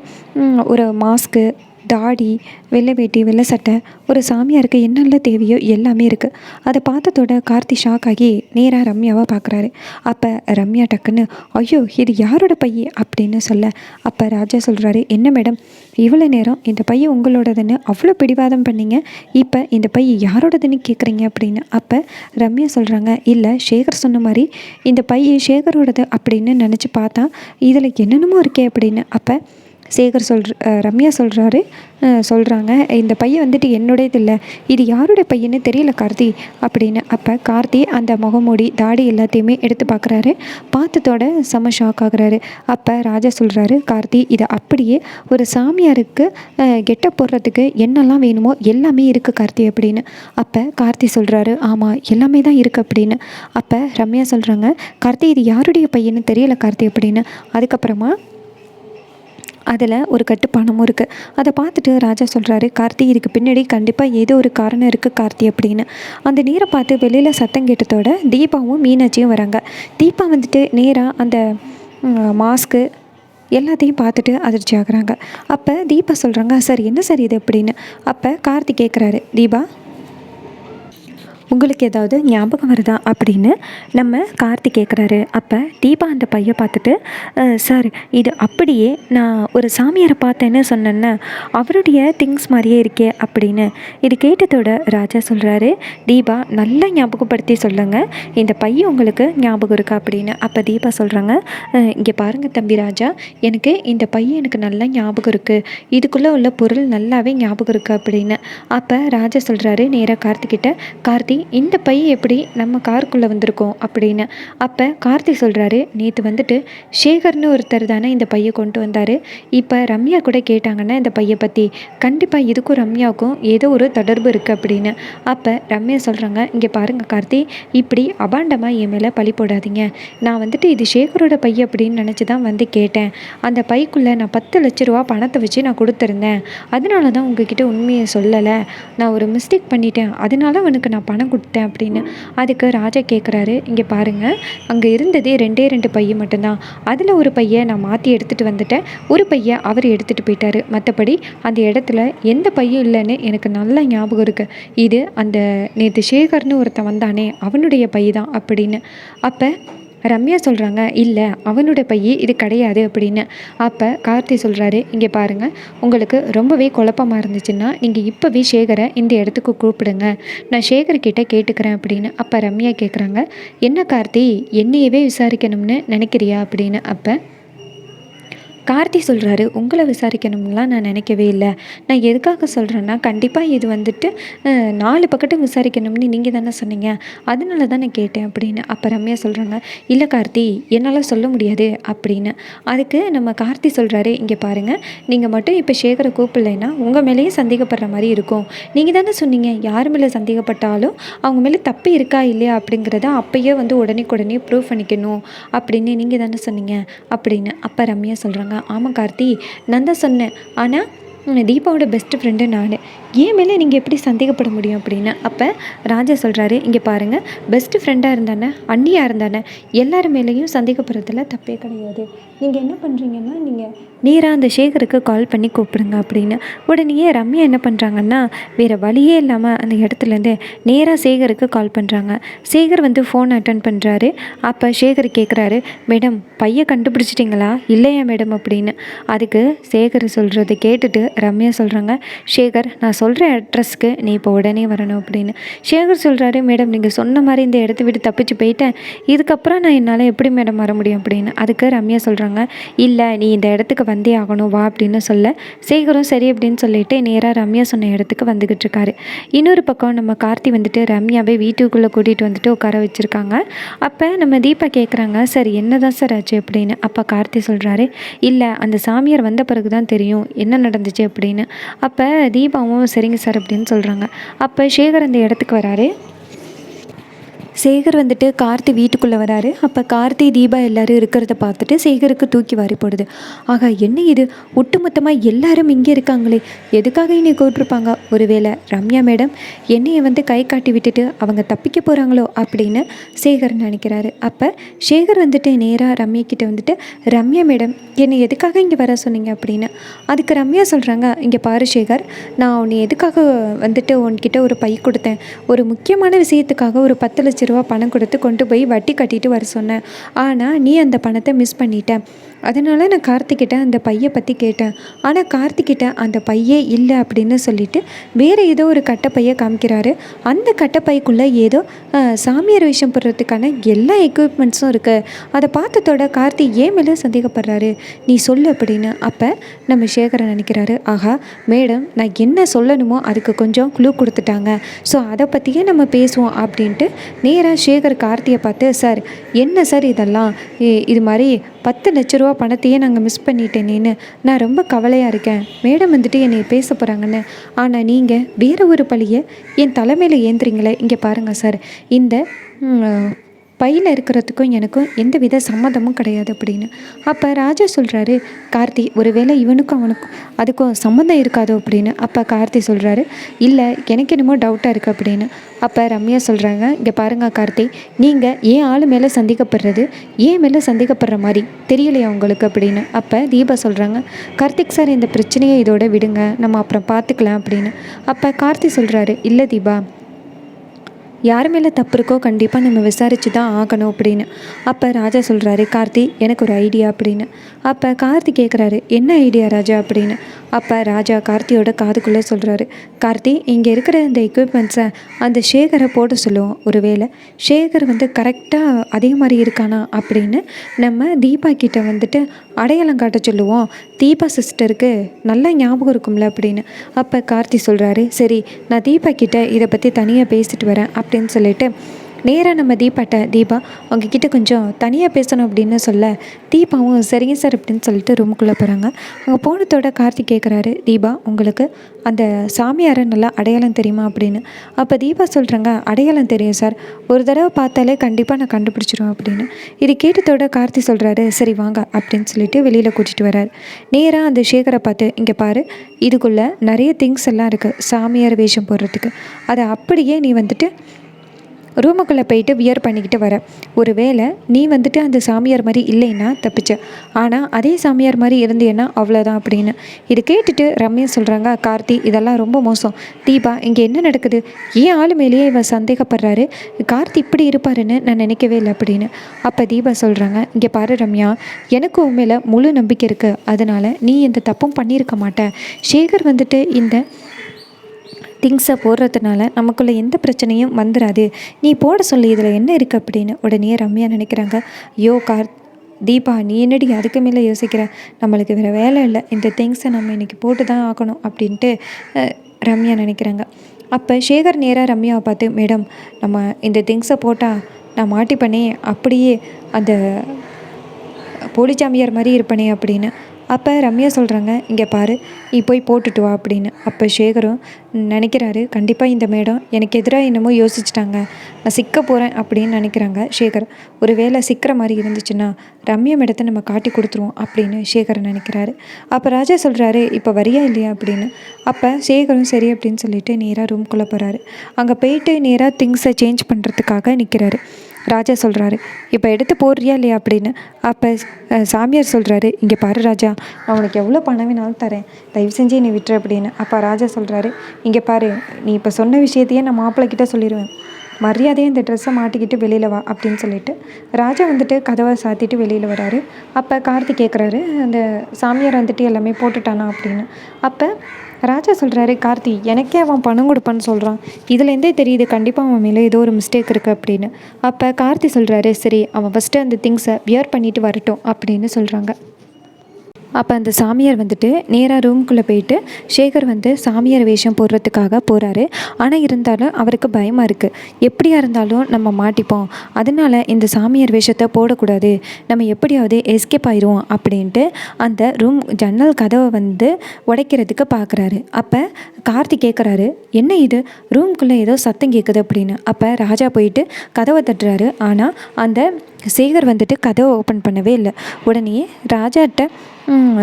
ஒரு மாஸ்க்கு, தாடி, வெள்ளை வேட்டி, வெள்ளை சட்டை, ஒரு சாமியாருக்கு என்னெல்லாம் தேவையோ எல்லாமே இருக்குது. அதை பார்த்ததோட கார்த்தி ஷாக் ஆகி நேராக ரம்யாவை பார்க்குறாரு. அப்போ ரம்யா டக்குன்னு, ஐயோ இது யாரோட பைய அப்படின்னு சொல்ல, அப்போ ராஜா சொல்கிறாரு, என்ன மேடம் இவ்வளோ நேரம் இந்த பையன் உங்களோடதுன்னு அவ்வளோ பிடிவாதம் பண்ணீங்க, இப்போ இந்த பையன் யாரோடதுன்னு கேட்குறீங்க அப்படின்னு. அப்போ ரம்யா சொல்கிறாங்க, இல்லை சேகர் சொன்ன மாதிரி இந்த பையன் சேகரோடது அப்படின்னு நினச்சி பார்த்தா இதில் என்னென்னமோ இருக்கே அப்படின்னு. அப்போ ரம்யா சொல்கிறாங்க, இந்த பையன் வந்துட்டு என்னுடையது இல்லை, இது யாருடைய பையன்னு தெரியல கார்த்தி அப்படின்னு. அப்போ கார்த்தி அந்த முகமூடி தாடி எல்லாத்தையுமே எடுத்து பார்க்குறாரு. பார்த்ததோட செம ஷாக் ஆகுறாரு. அப்போ ராஜா சொல்கிறாரு, கார்த்தி இதை அப்படியே ஒரு சாமியாருக்கு கெட்ட போடுறதுக்கு என்னெல்லாம் வேணுமோ எல்லாமே இருக்குது கார்த்தி அப்படின்னு. அப்போ கார்த்தி சொல்கிறாரு, ஆமாம் எல்லாமே தான் இருக்குது அப்படின்னு. அப்போ ரம்யா சொல்கிறாங்க, கார்த்தி இது யாருடைய பையன்னு தெரியல கார்த்தி அப்படின்னு. அதுக்கப்புறமா அதில் ஒரு கட்டு பணமும் இருக்குது. அதை பார்த்துட்டு ராஜா சொல்கிறாரு, கார்த்தி இதுக்கு பின்னாடி கண்டிப்பாக ஏதோ ஒரு காரணம் இருக்குது கார்த்தி அப்படின்னு. அந்த நீரை பார்த்து வெளியில் சத்தம் கேட்டதோட தீபாவும் மீனாட்சியும் வராங்க. தீபா வந்துட்டு நேராக அந்த மாஸ்க்கு எல்லாத்தையும் பார்த்துட்டு அதிர்ச்சி ஆகுறாங்க. அப்போ தீபா சொல்கிறாங்க, சார் என்ன சார் இது அப்படின்னு. அப்போ கார்த்தி கேட்குறாரு, தீபா உங்களுக்கு ஏதாவது ஞாபகம் வருதா அப்படின்னு நம்ம கார்த்தி கேட்குறாரு. அப்போ தீபா அந்த பையை பார்த்துட்டு, சார் இது அப்படியே நான் ஒரு சாமியாரை பார்த்தேன்னு சொன்னேன்னா அவருடைய திங்ஸ் மாதிரியே இருக்கே அப்படின்னு. இது கேட்டதோட ராஜா சொல்கிறாரு, தீபா நல்லா ஞாபகப்படுத்தி சொல்லுங்கள், இந்த பையன் உங்களுக்கு ஞாபகம் இருக்கா அப்படின்னு. அப்போ தீபா சொல்கிறாங்க, இங்கே பாருங்கள் தம்பி ராஜா, எனக்கு இந்த பையன் எனக்கு நல்லா ஞாபகம் இருக்குது, இதுக்குள்ளே உள்ள பொருள் நல்லாவே ஞாபகம் இருக்குது அப்படின்னு. அப்போ ராஜா சொல்கிறாரு நேராக கார்த்திக்கிட்ட, கார்த்தி இந்த பை எப்படி நம்ம காருக்குள்ளே வந்திருக்கோம் அப்படின்னு. அப்போ கார்த்தி சொல்கிறாரு, நேற்று வந்துட்டு சேகர்னு ஒருத்தர் தானே இந்த பையை கொண்டு வந்தார். இப்போ ரம்யா கூட கேட்டாங்கன்னா இந்த பையை பற்றி கண்டிப்பாக இதுக்கும் ரம்யாவுக்கும் ஏதோ ஒரு தொடர்பு இருக்குது அப்படின்னு. அப்போ ரம்யா சொல்கிறாங்க, இங்கே பாருங்கள் கார்த்தி, இப்படி அபாண்டமாக என் மேலே பழி போடாதீங்க. நான் வந்துட்டு இது சேகரோட பை அப்படின்னு நினச்சி தான் வந்து கேட்டேன். அந்த பைக்குள்ளே நான் 10 லட்ச ரூபா பணத்தை வச்சு நான் கொடுத்துருந்தேன். அதனால தான் உங்ககிட்ட உண்மையை சொல்லலை. நான் ஒரு மிஸ்டேக் பண்ணிட்டேன், அதனால அவனுக்கு நான் பணம் கொடுத்தேன் அப்படின்னு. அதுக்கு ராஜா கேட்குறாரு, இங்கே பாருங்கள், அங்கே இருந்ததே 2 பைய மட்டும்தான். அதில் ஒரு பையை நான் மாற்றி எடுத்துகிட்டு வந்துட்டேன், ஒரு பையை அவர் எடுத்துகிட்டு போயிட்டார். மற்றபடி அந்த இடத்துல எந்த பையும் இல்லைன்னு எனக்கு நல்லா ஞாபகம் இருக்குது. இது அந்த நேற்று சேகர்னு ஒருத்தன் வந்தானே அவனுடைய பை தான் அப்படின்னு. அப்போ ரம்யா சொல்கிறாங்க, இல்லை அவனோட பைய இது கிடையாது அப்படின்னு. அப்போ கார்த்தி சொல்கிறாரு, இங்கே பாருங்கள், உங்களுக்கு ரொம்பவே குழப்பமாக இருந்துச்சுன்னா நீங்கள் இப்போவே சேகரை இந்த இடத்துக்கு கூப்பிடுங்க, நான் சேகர்கிட்ட கேட்டுக்கிறேன் அப்படின்னு. அப்போ ரம்யா கேட்குறாங்க, என்ன கார்த்தி என்னையவே விசாரிக்கணும்னு நினைக்கிறியா அப்படின்னு. அப்போ கார்த்தி சொல்கிறாரு, உங்களை விசாரிக்கணும்லாம் நான் நினைக்கவே இல்லை. நான் எதுக்காக சொல்கிறேன்னா, கண்டிப்பாக இது வந்துட்டு 4 பக்கட்டும் விசாரிக்கணும்னு நீங்கள் தானே சொன்னீங்க, அதனால தான் நான் கேட்டேன் அப்படின்னு. அப்போ ரம்யா சொல்கிறாங்க, இல்லை கார்த்தி என்னால் சொல்ல முடியாது அப்படின்னு. அதுக்கு நம்ம கார்த்தி சொல்கிறாரு, இங்கே பாருங்கள், நீங்கள் மட்டும் இப்போ சேகரை கூப்பிடலைன்னா உங்கள் மேலேயும் சந்தேகப்படுற மாதிரி இருக்கும். நீங்கள் தானே சொன்னீங்க யார் மேலே சந்தேகப்பட்டாலும் அவங்க மேலே தப்பு இருக்கா இல்லையா அப்படிங்கிறத அப்போயே வந்து உடனே ப்ரூவ் பண்ணிக்கணும் அப்படின்னு நீங்கள் தானே சொன்னீங்க அப்படின்னு. அப்போ ரம்யா சொல்கிறாங்க, ஆமாம் கார்த்தி, நான் தான் சொன்னேன், ஆனால் தீபாவோட பெஸ்ட் ஃப்ரெண்டு நான், ஏன் மேலே நீங்கள் எப்படி சந்தேகப்பட முடியும் அப்படின்னு. அப்போ ராஜா சொல்கிறாரு, இங்கே பாருங்கள், பெஸ்ட்டு ஃப்ரெண்டாக இருந்தானே அண்ணியாக இருந்தானே எல்லார் மேலேயும் சந்தேகப்படுறதுல தப்பே கிடையாது. நீங்கள் என்ன பண்ணுறீங்கன்னா, நீங்கள் நேராக அந்த சேகருக்கு கால் பண்ணி கூப்பிடுங்க அப்படின்னு. உடனே ரம்யா என்ன பண்ணுறாங்கன்னா, வேறு வழியே இல்லாமல் அந்த இடத்துலேருந்து நேராக சேகருக்கு கால் பண்ணுறாங்க. சேகர் வந்து ஃபோன் அட்டன் பண்ணுறாரு. அப்போ சேகர் கேட்குறாரு, மேடம் பையை கண்டுபிடிச்சிட்டிங்களா இல்லையா மேடம் அப்படின்னு. அதுக்கு சேகர் சொல்கிறத கேட்டுட்டு ரம்யா சொல்கிறாங்க, சேகர் நான் சொல்கிற அட்ரஸ்க்கு நீ இப்போ உடனே வரணும் அப்படின்னு. சேகர் சொல்கிறாரு, மேடம் நீங்கள் சொன்ன மாதிரி இந்த இடத்த விட்டு தப்பிச்சு போயிட்டேன், இதுக்கப்புறம் நான் என்னால் எப்படி மேடம் வர முடியும் அப்படின்னு. அதுக்கு ரம்யா சொல்கிறாங்க, இல்லை நீ இந்த இடத்துக்கு வந்தே ஆகணும் வா அப்படின்னு சொல்ல சேகரும் சரி அப்படின்னு சொல்லிட்டு நேராக ரம்யா சொன்ன இடத்துக்கு வந்துக்கிட்டு இருக்காரு. இன்னொரு பக்கம் நம்ம கார்த்தி வந்துட்டு ரம்யாவை வீட்டுக்குள்ளே கூட்டிகிட்டு வந்துட்டு உட்கார வச்சுருக்காங்க. அப்போ நம்ம தீபா கேட்குறாங்க, சார் என்ன தான் சார் ஆச்சு அப்படின்னு. அப்போ கார்த்தி சொல்கிறாரு, இல்லை அந்த சாமியார் வந்த பிறகு தான் தெரியும் என்ன நடந்துச்சு அப்படின்னு. அப்போ தீபாவும் சரிங்க சார் அப்படின்னு சொல்கிறாங்க. அப்போ சேகர் அந்த இடத்துக்கு வராரு. சேகர் வந்துட்டு கார்த்தி வீட்டுக்குள்ளே வராரு. அப்போ கார்த்தி தீபா எல்லோரும் இருக்கிறத பார்த்துட்டு சேகருக்கு தூக்கி வாரி போடுது. ஆகா என்ன இது, ஒட்டுமொத்தமாக எல்லாரும் இங்கே இருக்காங்களே, எதுக்காக என்னை கூப்பிட்ருப்பாங்க, ஒருவேளை ரம்யா மேடம் என்னையை வந்து கை காட்டி விட்டுட்டு அவங்க தப்பிக்க போகிறாங்களோ அப்படின்னு சேகர் நினைக்கிறாரு. அப்போ சேகர் வந்துட்டு நேராக ரம்யா கிட்டே வந்துட்டு, ரம்யா மேடம் என்னை எதுக்காக இங்கே வர சொன்னீங்க அப்படின்னு. அதுக்கு ரம்யா சொல்கிறாங்க, இங்கே பாரு சேகர், நான் உன்னை எதுக்காக வந்துட்டு உன்கிட்ட ஒரு பை கொடுத்தேன், ஒரு முக்கியமான விஷயத்துக்காக ஒரு 10 லட்ச ரூபா பணம் கொடுத்து கொண்டு போய் வட்டி கட்டிட்டு வர சொன்னேன். ஆனால் நீ அந்த பணத்தை மிஸ் பண்ணிட்ட. அதனால நான் கார்த்திக்கிட்ட அந்த பையை பற்றி கேட்டேன். ஆனால் கார்த்திக்கிட்ட அந்த பையே இல்லை அப்படின்னு சொல்லிட்டு வேறு ஏதோ ஒரு கட்டைப்பையை காமிக்கிறாரு. அந்த கட்டைப்பைக்குள்ளே ஏதோ சாமியார் வேஷம் போடுறதுக்கான எல்லா எக்யூப்மெண்ட்ஸும் இருக்குது. அதை பார்த்ததோட கார்த்தி ஏன் மேலே சந்தேகப்படுறாரு, நீ சொல்லு அப்படின்னு. அப்போ நம்ம சேகரை நினைக்கிறாரு, ஆஹா மேடம் நான் என்ன சொல்லணுமோ அதுக்கு கொஞ்சம் க்ளூ கொடுத்துட்டாங்க, ஸோ அதை பற்றியே நம்ம பேசுவோம் அப்படின்ட்டு நேராக சேகர் கார்த்தியை பார்த்து, சார் என்ன சார் இதெல்லாம், இது மாதிரி 10 லட்ச ரூபா பணத்தையே நாங்கள் மிஸ் பண்ணிட்டேனேன்னு நான் ரொம்ப கவலையாக இருக்கேன். மேடம் வந்துட்டு என்னை பேச போகிறாங்கன்னு. ஆனால் நீங்கள் வேறு ஒரு பழியை என் தலைமையில் ஏந்துறீங்களே. இங்கே பாருங்கள் சார், இந்த பையில் இருக்கிறதுக்கும் எனக்கும் எந்த வித சம்மதமும் கிடையாது அப்படின்னு. அப்போ ராஜா சொல்கிறாரு, கார்த்தி ஒருவேளை இவனுக்கும் அவனுக்கும் அதுக்கும் சம்மந்தம் இருக்காதோ அப்படின்னு. அப்போ கார்த்தி சொல்கிறாரு, இல்லை எனக்கு என்னமோ டவுட்டாக இருக்குது அப்படின்னு. அப்போ ரம்யா சொல்கிறாங்க, இங்கே பாருங்கள் கார்த்தி, நீங்கள் ஏன் ஆள் மேலே சந்தேகப்படுறது ஏன் மேலே சந்தேகப்படுற மாதிரி தெரியலையா உங்களுக்கு அப்படின்னு. அப்போ தீபா சொல்கிறாங்க, கார்த்திக் சார் இந்த பிரச்சனையை இதோட விடுங்க, நம்ம அப்புறம் பார்த்துக்கலாம் அப்படின்னு. அப்போ கார்த்தி சொல்கிறாரு, இல்லை தீபா, யார் மேலே தப்பு இருக்கோ கண்டிப்பாக நம்ம விசாரித்து தான் ஆகணும் அப்படின்னு. அப்போ ராஜா சொல்கிறாரு, கார்த்தி எனக்கு ஒரு ஐடியா அப்படின்னு. அப்போ கார்த்தி கேட்குறாரு, என்ன ஐடியா ராஜா அப்படின்னு. அப்போ ராஜா கார்த்தியோட காதுக்குள்ளே சொல்கிறாரு, கார்த்தி இங்கே இருக்கிற இந்த எக்யூப்மெண்ட்ஸை அந்த சேகரை போட சொல்லுவோம். ஒருவேளை சேகர் வந்து கரெக்டாக அதே மாதிரி இருக்கானா அப்படின்னு நம்ம தீபா கிட்ட வந்துட்டு அடையாளம் காட்ட சொல்லுவோம். தீபா சிஸ்டருக்கு நல்லா ஞாபகம் இருக்கும்ல அப்படின்னு. அப்போ கார்த்தி சொல்கிறாரு, சரி நான் தீபா கிட்ட இதை பற்றி தனியாக பேசிட்டு வரேன் அப்படின்னு சொல்லிட்டு நேராக நம்ம தீபா அவங்கக்கிட்ட கொஞ்சம் தனியாக பேசணும் அப்படின்னு சொல்ல, தீபாவும் சரிங்க சார் அப்படின்னு சொல்லிட்டு ரூமுக்குள்ளே போகிறாங்க. அங்கே போனதோட கார்த்திக் கேட்குறாரு, தீபா உங்களுக்கு அந்த சாமியாரை நல்லா அடையாளம் தெரியுமா அப்படின்னு. அப்போ தீபா சொல்கிறாங்க, அடையாளம் தெரியும் சார், ஒரு தடவை பார்த்தாலே கண்டிப்பாக நான் கண்டுபிடிச்சிருவேன் அப்படின்னு. இது கேட்டதோட கார்த்தி சொல்கிறாரு, சரி வாங்க அப்படின்னு சொல்லிட்டு வெளியில் கூட்டிகிட்டு வர்றாரு. நேராக அந்த சேகரை பார்த்து, இங்கே பாரு, இதுக்குள்ளே நிறைய திங்ஸ் எல்லாம் இருக்குது சாமியார் வேஷம் போடுறதுக்கு, அதை அப்படியே நீ வந்துட்டு ரூமுக்குள்ளே போயிட்டு வியர் பண்ணிக்கிட்டு வர. ஒரு வேளை நீ வந்துட்டு அந்த சாமியார் மாதிரி இல்லைன்னா தப்பிச்ச, ஆனால் அதே சாமியார் மாதிரி இருந்தேன்னா அவ்வளோதான் அப்படின்னு. இது கேட்டுட்டு ரம்யா சொல்கிறாங்க, கார்த்தி இதெல்லாம் ரொம்ப மோசம். தீபா இங்கே என்ன நடக்குது, ஏன் ஆள் மேலேயே இவன் சந்தேகப்படுறாரு, கார்த்தி இப்படி இருப்பாருன்னு நான் நினைக்கவே இல்லை அப்படின்னு. அப்போ தீபா சொல்கிறாங்க, இங்கே பாரு ரம்யா, எனக்கு உன் மேலே முழு நம்பிக்கை இருக்குது, அதனால் நீ இந்த தப்பும் பண்ணியிருக்க மாட்டேன். சேகர் வந்துட்டு இந்த திங்ஸை போடுறதுனால நமக்குள்ளே எந்த பிரச்சனையும் வந்துடாது, நீ போட சொல்லி இதில் என்ன இருக்குது அப்படின்னு. உடனே ரம்யா நினைக்கிறாங்க, ஐயோ தீபா நீ என்னடி அதுக்கு மேலே யோசிக்கிற, நம்மளுக்கு வேறு வேலை இல்லை, இந்த திங்ஸை நம்ம இன்றைக்கி போட்டு தான் ஆகணும் அப்படின்ட்டு ரம்யா நினைக்கிறாங்க. அப்போ சேகர் நேராக ரம்யாவை பார்த்து, மேடம் நம்ம இந்த திங்ஸை போட்டால் நான் மாட்டிப்பனே, அப்படியே அந்த போலிச்சாமியார் மாதிரி இருப்பனே அப்படின்னு. அப்போ ரம்யா சொல்கிறாங்க, இங்கே பாரு நீ போய் போட்டுட்டு வா அப்படின்னு. அப்போ சேகரும் நினைக்கிறாரு, கண்டிப்பாக இந்த மேடம் எனக்கு எதிராக என்னமோ யோசிச்சிட்டாங்க, நான் சிக்க போகிறேன் அப்படின்னு நினைக்கிறாங்க சேகர். ஒரு வேளை சிக்கிற மாதிரி இருந்துச்சுன்னா ரம்யா மேடத்தை நம்ம காட்டி கொடுத்துருவோம் அப்படின்னு சேகர் நினைக்கிறாரு. அப்போ ராஜா சொல்கிறாரு, இப்போ வரியா இல்லையா அப்படின்னு. அப்போ சேகரும் சரி அப்படின்னு சொல்லிட்டு நேராக ரூம்குள்ளே போகிறாரு. அங்கே போயிட்டு நேராக திங்ஸை சேஞ்ச் பண்ணுறதுக்காக நிற்கிறாரு. ராஜா சொல்கிறாரு, இப்போ எடுத்து போடுறியா இல்லையா அப்படின்னு. அப்போ சாமியார் சொல்கிறாரு, இங்கே பாரு ராஜா, நான் உனக்கு எவ்வளோ பணம் வேணாலும் தரேன், தயவு செஞ்சு நீ விட்டுரு அப்படின்னு. அப்போ ராஜா சொல்கிறாரு, இங்கே பாரு, நீ இப்போ சொன்ன விஷயத்தையே நான் மாப்பிள்ளைக்கிட்ட சொல்லிடுவேன், மரியாதையாக இந்த ட்ரெஸ்ஸை மாட்டிக்கிட்டு வெளியில் வா அப்படின்னு சொல்லிட்டு ராஜா வந்துட்டு கதவை சாத்திட்டு வெளியில் வராரு. அப்போ கார்த்தி கேட்குறாரு, அந்த சாமியார் வந்துட்டு எல்லாமே போட்டுட்டானா அப்படின்னு. அப்போ ராஜா சொல்கிறாரு, கார்த்தி எனக்கே அவன் பணம் கொடுப்பான்னு சொல்கிறான், இதுலேருந்தே தெரியுது கண்டிப்பாக அவன் மேலே ஏதோ ஒரு மிஸ்டேக் இருக்குது அப்படின்னு. அப்போ கார்த்தி சொல்கிறாரு, சரி அவன் ஃபஸ்ட்டு அந்த திங்ஸை வியர் பண்ணிட்டு வரட்டும் அப்படின்னு சொல்கிறாங்க. அப்போ அந்த சாமியார் வந்துட்டு நேராக ரூம்குள்ளே போயிட்டு சேகர் வந்து சாமியார் வேஷம் போடுறதுக்காக போகிறாரு. ஆனால் இருந்தாலும் அவருக்கு பயமாக இருக்குது, எப்படியா இருந்தாலும் நம்ம மாட்டிப்போம், அதனால் இந்த சாமியார் வேஷத்தை போடக்கூடாது, நம்ம எப்படியாவது எஸ்கேப் ஆயிடுவோம் அப்படின்ட்டு அந்த ரூம் ஜன்னல் கதவை வந்து உடைக்கிறதுக்கு பார்க்குறாரு. அப்போ கார்த்தி கேட்குறாரு, என்ன இது ரூம்குள்ளே ஏதோ சத்தம் கேட்குது அப்படின்னு. அப்போ ராஜா போயிட்டு கதவை தட்டுறாரு. ஆனால் அந்த சேகர் வந்துட்டு கதவை ஓப்பன் பண்ணவே இல்லை. உடனே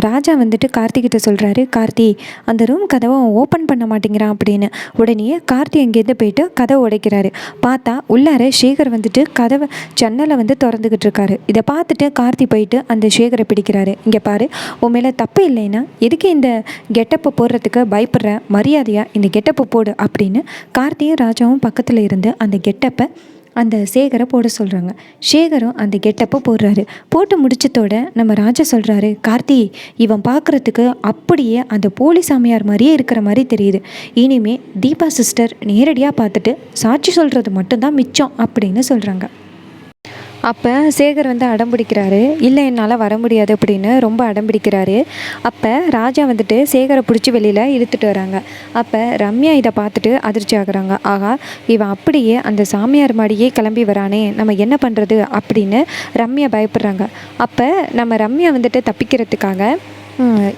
ராஜா வந்துட்டு கார்த்திகிட்ட சொல்கிறாரு, கார்த்தி அந்த ரூம் கதவை ஓப்பன் பண்ண மாட்டேங்கிறான் அப்படின்னு. உடனே கார்த்தி அங்கேருந்து போயிட்டு கதவை உடைக்கிறாரு. பார்த்தா உள்ளார சேகர் வந்துட்டு கதவை ஜன்னலை வந்து திறந்துக்கிட்டு இருக்காரு. இதை பார்த்துட்டு கார்த்தி போயிட்டு அந்த சேகரை பிடிக்கிறாரு. இங்கே பாரு, உன் மேலே தப்பு இல்லைன்னா எதுக்கு இந்த கெட்டப்பை போடுறதுக்கு பயப்படுற, மரியாதையாக இந்த கெட்டப்பை போடு அப்படின்னு கார்த்தியும் ராஜாவும் பக்கத்தில் இருந்து அந்த கெட்டப்பை அந்த சேகரை போட சொல்கிறாங்க. சேகரும் அந்த கெட்டப்பை போடுறாரு. போட்டு முடிச்சதோட நம்ம ராஜா சொல்கிறாரு, கார்த்தி இவன் பார்க்குறதுக்கு அப்படியே அந்த போலி சாமியார் மாதிரியே இருக்கிற மாதிரி தெரியுது. இனிமே தீபா சிஸ்டர் நேரடியாக பார்த்துட்டு சாட்சி சொல்கிறது மட்டும்தான் மிச்சம் அப்படின்னு சொல்கிறாங்க. அப்போ சேகர் வந்து அடம்பிடிக்கிறாரு. இல்லை என்னால் வர முடியாது அப்படின்னு ரொம்ப அடம்பிடிக்கிறாரு. அப்போ ராஜா வந்துட்டு சேகரை பிடிச்சி வெளியில் இழுத்துட்டு வராங்க. அப்போ ரம்யா இதை பார்த்துட்டு அதிர்ச்சி ஆகுறாங்க. ஆகா, இவன் அப்படியே அந்த சாமியார் மாடியே கிளம்பி வரானே, நம்ம என்ன பண்ணுறது அப்படின்னு ரம்யா பயப்படுறாங்க. அப்போ நம்ம ரம்யா வந்துட்டு தப்பிக்கிறதுக்காக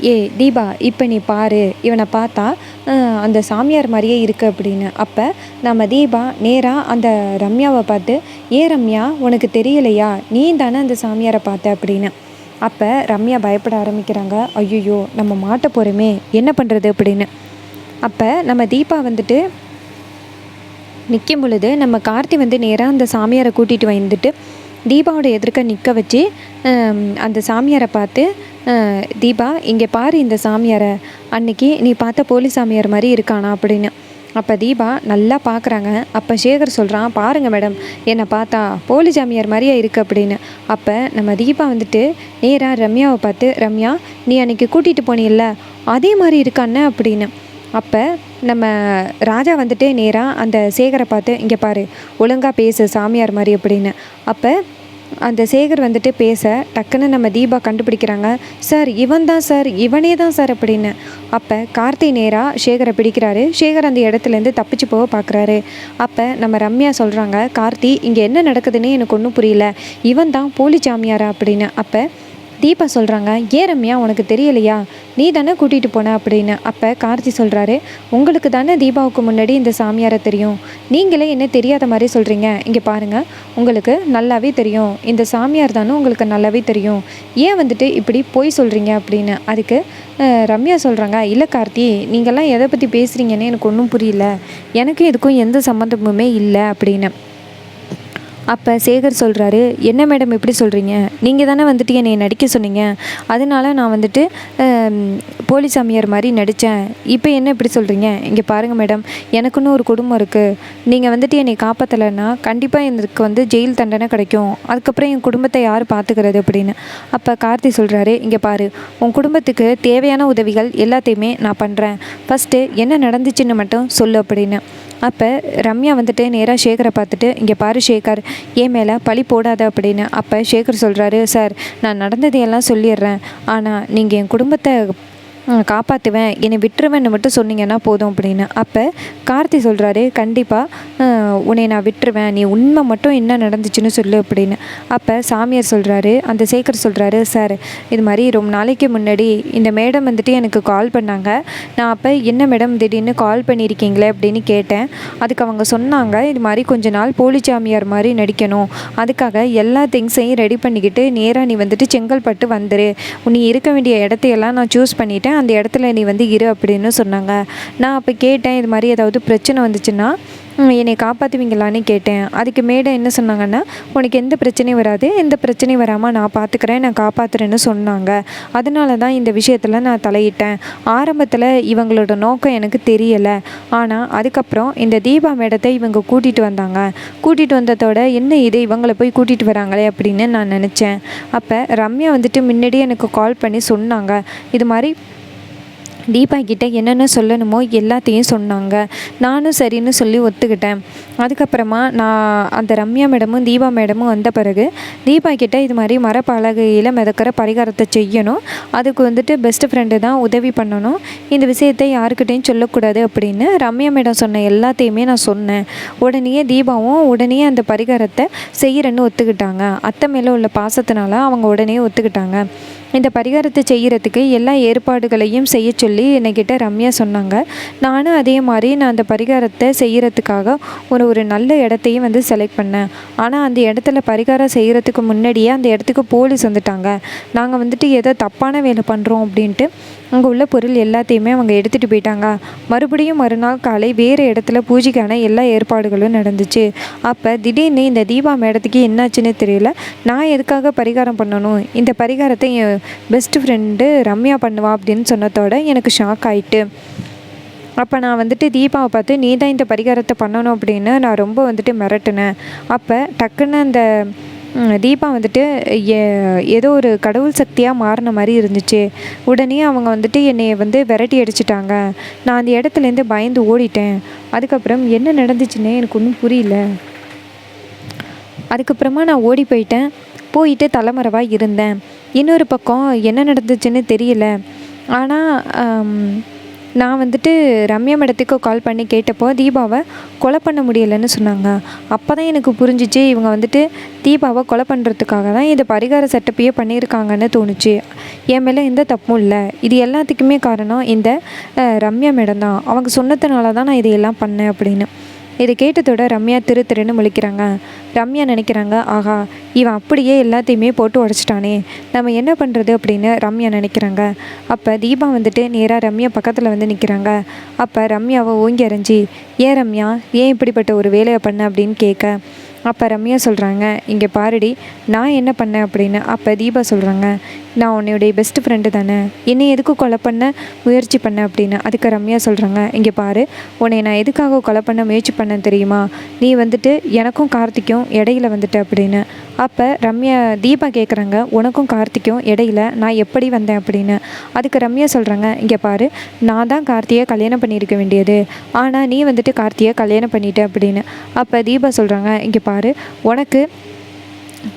ஏ தீபா இப்போ நீ பாரு, இவனை பார்த்தா அந்த சாமியார் மாதிரியே இருக்குது அப்படின்னு. அப்போ நம்ம தீபா நேராக அந்த ரம்யாவை பார்த்து, ஏ ரம்யா உனக்கு தெரியலையா, நீ தானே அந்த சாமியாரை பார்த்த அப்படின்னு. அப்போ ரம்யா பயப்பட ஆரம்பிக்கிறாங்க. ஐயோ நம்ம மாட்ட போகிறோமே, என்ன பண்ணுறது அப்படின்னு. அப்போ நம்ம தீபா வந்துட்டு நிற்கும் பொழுது நம்ம கார்த்தி வந்து நேராக அந்த சாமியாரை கூட்டிகிட்டு வந்துட்டு தீபாவோட எதிர்க்க நிற்க வச்சு அந்த சாமியாரை பார்த்து, தீபா இங்கே பாரு இந்த சாமியாரை, அன்னைக்கு நீ பார்த்த போலி சாமியார் மாதிரி இருக்கானா அப்படின்னு. அப்போ தீபா நல்லா பார்க்குறாங்க. அப்போ சேகர் சொல்கிறான், பாருங்கள் மேடம் என்னை பார்த்தா போலி சாமியார் மாதிரியே இருக்குது அப்படின்னு. அப்போ நம்ம தீபா வந்துட்டு நேராக ரம்யாவை பார்த்து, ரம்யா நீ அன்னைக்கு கூட்டிகிட்டு போனில்ல அதே மாதிரி இருக்கான்னு அப்படின்னு. அப்போ நம்ம ராஜா வந்துட்டு நேராக அந்த சேகரை பார்த்து, இங்கே பாரு ஒழுங்காக பேசு சாமியார் மாதிரி அப்படின்னு. அப்போ அந்த சேகர் வந்துட்டு பேச டக்குன்னு நம்ம தீபா கண்டுபிடிக்கிறாங்க. சார் இவன் தான் சார், இவனே தான் சார் அப்படின்னு. அப்போ கார்த்தி நேராக சேகரை பிடிக்கிறாரு. சேகர் அந்த இடத்துலேருந்து தப்பிச்சு போக பார்க்குறாரு. அப்போ நம்ம ரம்யா சொல்கிறாங்க, கார்த்தி இங்கே என்ன நடக்குதுன்னே எனக்கு ஒன்றும் புரியல, இவன் தான் போலி சாமியாரா அப்படின்னு. அப்போ தீபா சொல்கிறாங்க, ஏன் ரம்யா உனக்கு தெரியலையா, நீ தானே கூட்டிகிட்டு போன அப்படின்னு. அப்போ கார்த்தி சொல்கிறாரு, உங்களுக்கு தானே தீபாவுக்கு முன்னாடி இந்த சாமியாரை தெரியும், நீங்களே என்ன தெரியாத மாதிரி சொல்கிறீங்க, இங்கே பாருங்கள் உங்களுக்கு நல்லாவே தெரியும், இந்த சாமியார் தானே உங்களுக்கு நல்லாவே தெரியும், ஏன் வந்துட்டு இப்படி போய் சொல்கிறீங்க அப்படின்னு. அதுக்கு ரம்யா சொல்கிறாங்க, இல்லை கார்த்தி நீங்கள்லாம் எதை பற்றி பேசுகிறீங்கன்னு எனக்கு ஒன்றும் புரியல, எனக்கு இதுக்கும் எந்த சம்மந்தமுமே இல்லை அப்படின்னு. அப்போ சேகர் சொல்கிறாரு, என்ன மேடம் எப்படி சொல்கிறீங்க, நீங்கள் தானே வந்துட்டு என்னை நடிக்க சொன்னீங்க, அதனால நான் வந்துட்டு போலி சாமியார் மாதிரி நடித்தேன், இப்போ என்ன இப்படி சொல்கிறீங்க, இங்கே பாருங்கள் மேடம் எனக்குன்னு ஒரு குடும்பம் இருக்குது, நீங்கள் வந்துட்டு என்னை காப்பாற்றலைன்னா கண்டிப்பாக எனக்கு வந்து ஜெயில் தண்டனை கிடைக்கும், அதுக்கப்புறம் என் குடும்பத்தை யார் பார்த்துக்கிறது அப்படின்னு. அப்போ கார்த்தி சொல்கிறாரு, இங்கே பாரு உன் குடும்பத்துக்கு தேவையான உதவிகள் எல்லாத்தையுமே நான் பண்ணுறேன், ஃபஸ்ட்டு என்ன நடந்துச்சுன்னு மட்டும் சொல்லு அப்படின்னு. அப்போ ரம்யா வந்துட்டு நேராக சேகரை பார்த்துட்டு, இங்கே பாரு சேகர் ஏன் மேலே பழி போடாத அப்படின்னு. அப்போ சேகர் சொல்கிறாரு, சார் நான் நடந்ததையெல்லாம் சொல்லிடுறேன், ஆனால் நீங்கள் என் குடும்பத்தை காப்பாற்றுவேன் என்னை விட்டுருவேன்னு மட்டும் சொன்னீங்கன்னா போதும் அப்படின்னு. அப்போ கார்த்தி சொல்கிறாரு, கண்டிப்பாக உன்னை நான் விட்டுருவேன், நீ உண்மை மட்டும் என்ன நடந்துச்சுன்னு சொல்லு அப்படின்னு. அப்போ சாமியார் சொல்கிறாரு, அந்த சேகர் சொல்கிறாரு, சார் இது மாதிரி ரொம்ப நாளைக்கு முன்னாடி இந்த மேடம் வந்துட்டு எனக்கு கால் பண்ணாங்க, நான் அப்போ என்ன மேடம் திடீர்னு கால் பண்ணியிருக்கீங்களே அப்படின்னு கேட்டேன், அதுக்கு அவங்க சொன்னாங்க இது மாதிரி கொஞ்ச நாள் போலி சாமியார் மாதிரி நடிக்கணும், அதுக்காக எல்லா திங்ஸையும் ரெடி பண்ணிக்கிட்டு நேராக நீ வந்துட்டு செங்கல்பட்டு வந்துரு, நீ இருக்க வேண்டிய இடத்தையெல்லாம் நான் சூஸ் பண்ணிவிட்டேன், அந்த இடத்துல நீ வந்து இரு அப்படின்னு சொன்னாங்க. நான் அப்போ கேட்டேன், இது மாதிரி ஏதாவது பிரச்சனை வந்துச்சுன்னா என்னை காப்பாற்றுவீங்களான்னு கேட்டேன். அதுக்கு மேடம் என்ன சொன்னாங்கன்னா, உனக்கு எந்த பிரச்சனையும் வராது, எந்த பிரச்சனையும் வராமல் நான் பார்த்துக்கிறேன், நான் காப்பாற்றுறேன்னு சொன்னாங்க, அதனால தான் இந்த விஷயத்தில் நான் தலையிட்டேன். ஆரம்பத்தில் இவங்களோட நோக்கம் எனக்கு தெரியலை, ஆனால் அதுக்கப்புறம் இந்த தீபா மேடத்தை இவங்க கூட்டிகிட்டு வந்தாங்க, கூட்டிகிட்டு வந்ததோட என்ன இது இவங்களை போய் கூட்டிகிட்டு வராங்களே அப்படின்னு நான் நினச்சேன். அப்போ ரம்யா வந்துட்டு முன்னாடியே எனக்கு கால் பண்ணி சொன்னாங்க, இது மாதிரி தீபா கிட்டே என்னென்ன சொல்லணுமோ எல்லாத்தையும் சொன்னாங்க, நானும் சரின்னு சொல்லி ஒத்துக்கிட்டேன். அதுக்கப்புறமா நான் அந்த ரம்யா மேடமும் தீபா மேடமும் வந்த பிறகு தீபா கிட்டே இது மாதிரி மரப்பலகையில் மிதக்கிற பரிகாரத்தை செய்யணும், அதுக்கு வந்துட்டு பெஸ்ட் ஃப்ரெண்டு தான் உதவி பண்ணணும், இந்த விஷயத்தை யாருக்கிட்டையும் சொல்லக்கூடாது அப்படின்னு ரம்யா மேடம் சொன்ன எல்லாத்தையுமே நான் சொன்னேன். உடனே தீபாவும் உடனே அந்த பரிகாரத்தை செய்கிறேன்னு ஒத்துக்கிட்டாங்க. அத்தை மேலே உள்ள பாசத்தினால அவங்க உடனே ஒத்துக்கிட்டாங்க. இந்த பரிகாரத்தை செய்கிறதுக்கு எல்லா ஏற்பாடுகளையும் செய்ய சொல்லி என்கிட்ட ரம்யா சொன்னாங்க. நானும் அதே மாதிரி நான் அந்த பரிகாரத்தை செய்கிறதுக்காக ஒரு நல்ல இடத்தையும் வந்து செலக்ட் பண்ணேன். ஆனால் அந்த இடத்துல பரிகாரம் செய்கிறதுக்கு முன்னாடியே அந்த இடத்துக்கு போலீஸ் வந்துட்டாங்க. நாங்கள் வந்துட்டு ஏதோ தப்பான வேலை பண்ணுறோம் அப்படின்ட்டு அங்கே உள்ள பொருள் எல்லாத்தையுமே அவங்க எடுத்துகிட்டு போயிட்டாங்க. மறுபடியும் மறுநாள் காலை வேறு இடத்துல பூஜைக்கான எல்லா ஏற்பாடுகளும் நடந்துச்சு. அப்போ திடீர்னு இந்த தீபா மேடத்துக்கு என்னாச்சுன்னு தெரியல, நான் எதுக்காக பரிகாரம் பண்ணணும், இந்த பரிகாரத்தை என் பெஸ்ட் ஃப்ரெண்டு ரம்யா பண்ணுவா அப்படின்னு சொன்னதோட எனக்கு ஷாக் ஆகிட்டு. அப்போ நான் வந்துட்டு தீபாவை பார்த்து நீ தான் இந்த பரிகாரத்தை பண்ணணும் அப்படின்னு நான் ரொம்ப வந்துட்டு மிரட்டினேன். அப்போ டக்குன்னு அந்த தீபா வந்துட்டு ஏதோ ஒரு கடவுள் சக்தியாக மாறின மாதிரி இருந்துச்சு. உடனே அவங்க வந்துட்டு என்னை வந்து விரட்டி அடிச்சிட்டாங்க. நான் அந்த இடத்துலேருந்து பயந்து ஓடிட்டேன். அதுக்கப்புறம் என்ன நடந்துச்சுன்னே எனக்கு ஒன்றும் புரியல. அதுக்கப்புறமா நான் ஓடி போயிட்டேன். போயிட்டு தலைமறைவாக இருந்தேன். இன்னொரு பக்கம் என்ன நடந்துச்சுன்னு தெரியல. ஆனால் நான் வந்துட்டு ரம்யா மேடத்துக்கு கால் பண்ணி கேட்டப்போ தீபாவை கொலை பண்ண முடியலைன்னு சொன்னாங்க. அப்போ தான் எனக்கு புரிஞ்சிச்சு இவங்க வந்துட்டு தீபாவை கொலை பண்ணுறதுக்காக தான் இந்த பரிகார செட்டப்பையே பண்ணியிருக்காங்கன்னு தோணுச்சு. என் மேலே எந்த தப்பும் இல்லை. இது எல்லாத்துக்குமே காரணம் இந்த ரம்யா மேடம் தான். அவங்க சொன்னதுனால தான் நான் இதையெல்லாம் பண்ணேன் அப்படின்னு. இதை கேட்டதோட ரம்யா திருன்னு முழிக்கிறாங்க. ரம்யா நினைக்கிறாங்க, ஆஹா இவன் அப்படியே எல்லாத்தையுமே போட்டு உடச்சிட்டானே, நம்ம என்ன பண்ணுறது அப்படின்னு ரம்யா நினைக்கிறாங்க. அப்போ தீபா வந்துட்டு நேராக ரம்யா பக்கத்தில் வந்து நிற்கிறாங்க. அப்போ ரம்யாவை ஓங்கி அரைஞ்சி, ஏன் ரம்யா ஏன் இப்படிப்பட்ட ஒரு வேலையை பண்ண அப்படின்னு கேட்க, அப்போ ரம்யா சொல்கிறாங்க, இங்கே பாருடி நான் என்ன பண்ணேன் அப்படின்னு. அப்போ தீபா சொல்கிறாங்க, நான் உன்னுடைய பெஸ்ட் ஃப்ரெண்டு தானே, என்னை எதுக்கு கொலை பண்ண முயற்சி பண்ண அப்படின்னு. அதுக்கு ரம்யா சொல்கிறாங்க, இங்கே பாரு உன்னை நான் எதுக்காக கொலை பண்ண முயற்சி பண்ணேன் தெரியுமா, நீ வந்துட்டு எனக்கும் கார்த்திக்கும் இடையில வந்துட்டு அப்படின்னு. அப்போ தீபா கேட்குறாங்க, உனக்கும் கார்த்திக்கும் இடையில நான் எப்படி வந்தேன் அப்படின்னு. அதுக்கு ரம்யா சொல்கிறாங்க, இங்கே பாரு நான் தான் கார்த்தியை கல்யாணம் பண்ணியிருக்க வேண்டியது, ஆனால் நீ வந்துட்டு கார்த்தியை கல்யாணம் பண்ணிட்ட அப்படின்னு. அப்போ தீபா சொல்கிறாங்க, இங்கே பாரு உனக்கு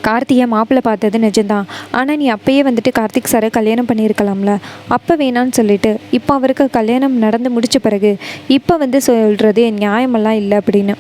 கார்த்தியை மாப்பிள்ளை பார்த்தது நிஜம்தான், ஆனால் நீ அப்பயே வந்துட்டு கார்த்திக் சாரை கல்யாணம் பண்ணியிருக்கலாம்ல, அப்போ வேணான்னு சொல்லிட்டு இப்போ அவருக்கு கல்யாணம் நடந்து முடித்த பிறகு இப்போ வந்து சொல்கிறது நியாயமெல்லாம் இல்லை அப்படின்னு.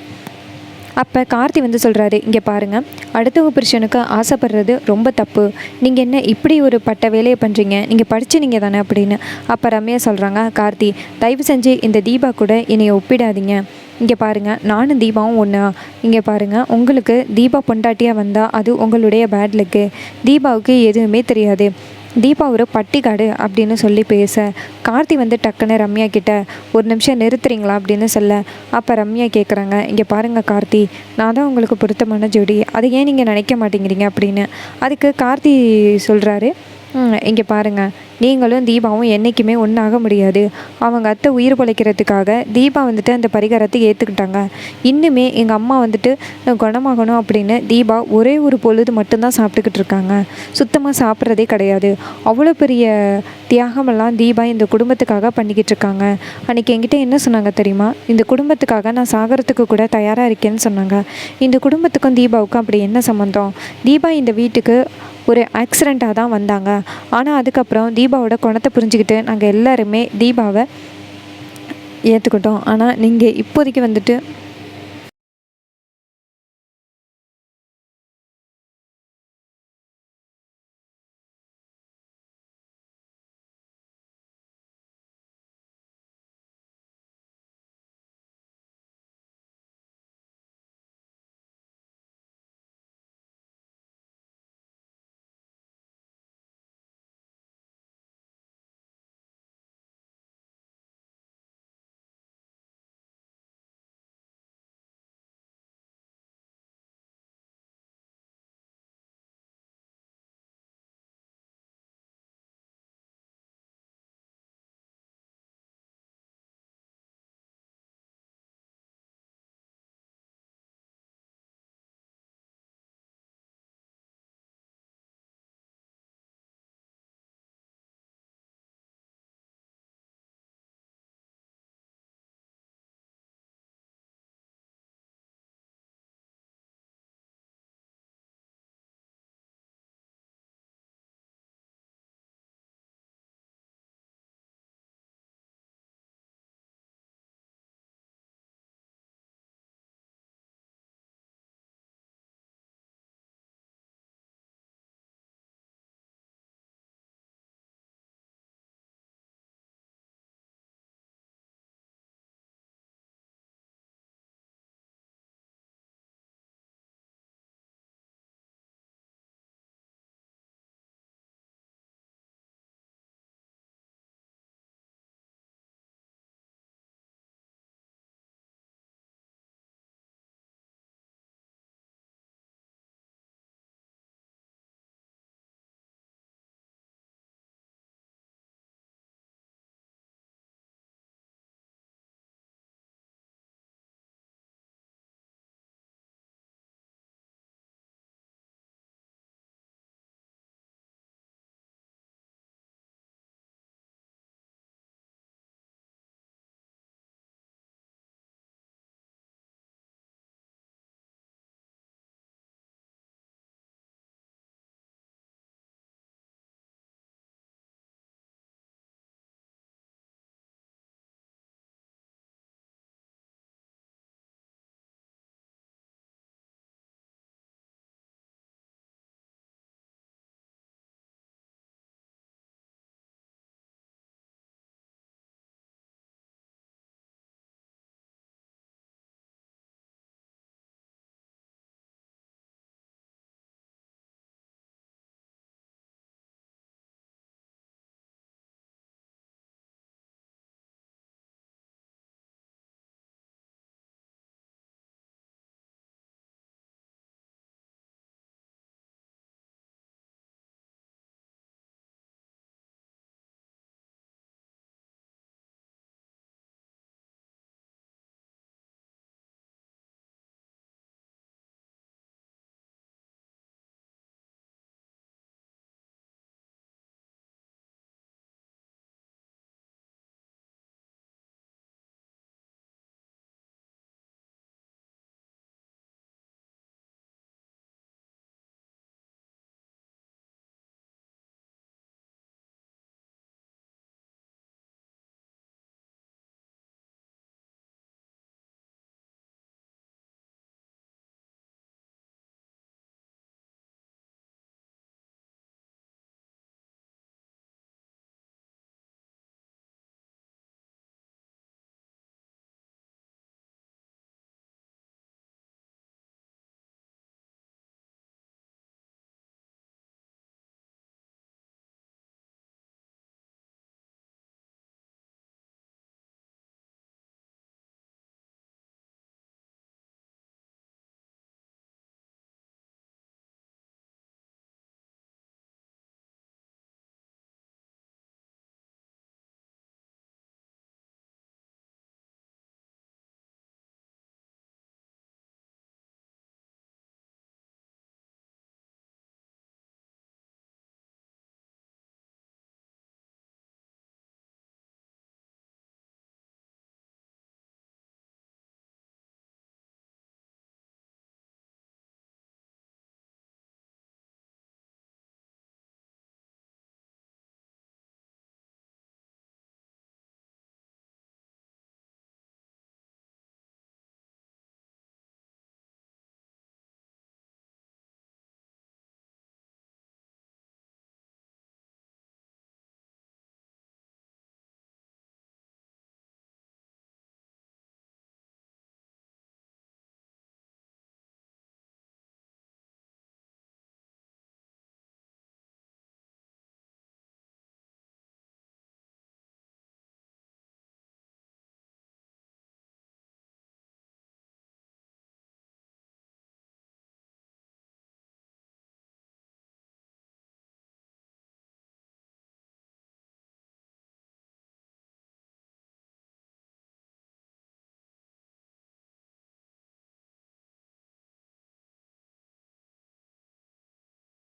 அப்போ கார்த்தி வந்து சொல்கிறாரு, இங்கே பாருங்கள் அடுத்த புருஷனுக்கு ஆசைப்படுறது ரொம்ப தப்பு, நீங்கள் என்ன இப்படி ஒரு பட்ட வேலையை பண்ணுறீங்க, நீங்கள் படிச்சுனீங்க தானே அப்படின்னு. அப்போ ரம்யா சொல்கிறாங்க, கார்த்தி தயவு செஞ்சு இந்த தீபா கூட என்னை ஒப்பிடாதீங்க, இங்கே பாருங்கள் நானும் தீபாவும் ஒன்றா, இங்கே பாருங்கள் உங்களுக்கு தீபா பொண்டாட்டியாக வந்தால் அது உங்களுடைய பேட் லக்கு, தீபாவுக்கு எதுவுமே தெரியாது, தீபா ஒரு பட்டிக்காடு அப்படின்னு சொல்லி பேச கார்த்தி வந்து டக்குன்னு ரம்யா கிட்ட ஒரு நிமிஷம் நிறுத்துறீங்களா அப்படின்னு சொல்ல. அப்போ ரம்யா கேட்குறாங்க, இங்கே பாருங்கள் கார்த்தி நான் தான் உங்களுக்கு பொருத்தமான ஜோடி, அதை ஏன் நீங்கள் நினைக்க மாட்டேங்கிறீங்க அப்படின்னு. அதுக்கு கார்த்தி சொல்கிறாரு, இங்கே பாருங்கள் நீங்களும் தீபாவும் என்றைக்குமே ஒன்றாக முடியாது, அவங்க அத்தை உயிர் பிழைக்கிறதுக்காக தீபா வந்துட்டு அந்த பரிகாரத்தை ஏற்றுக்கிட்டாங்க, இன்னுமே எங்கள் அம்மா வந்துட்டு குணமாகணும் அப்படின்னு தீபா ஒரே ஒரு பொழுது மட்டும்தான் சாப்பிட்டுக்கிட்டு இருக்காங்க, சுத்தமாக சாப்பிட்றதே கிடையாது, அவ்வளோ பெரிய தியாகமெல்லாம் தீபா இந்த குடும்பத்துக்காக பண்ணிக்கிட்டு இருக்காங்க. அன்றைக்கி என்கிட்ட என்ன சொன்னாங்க தெரியுமா, இந்த குடும்பத்துக்காக நான் சாகிறதுக்கு கூட தயாராக இருக்கேன்னு சொன்னாங்க. இந்த குடும்பத்துக்கும் தீபாவுக்கும் அப்படி என்ன சம்மந்தம், தீபா இந்த வீட்டுக்கு ஒரு ஆக்சிடெண்ட்டாக தான் வந்தாங்க, ஆனால் அதுக்கப்புறம் தீபாவோட குணத்தை புரிஞ்சுக்கிட்டு நாங்கள் எல்லாருமே தீபாவை ஏற்றுக்கிட்டோம், ஆனால் நீங்கள் இப்போதைக்கு வந்துட்டு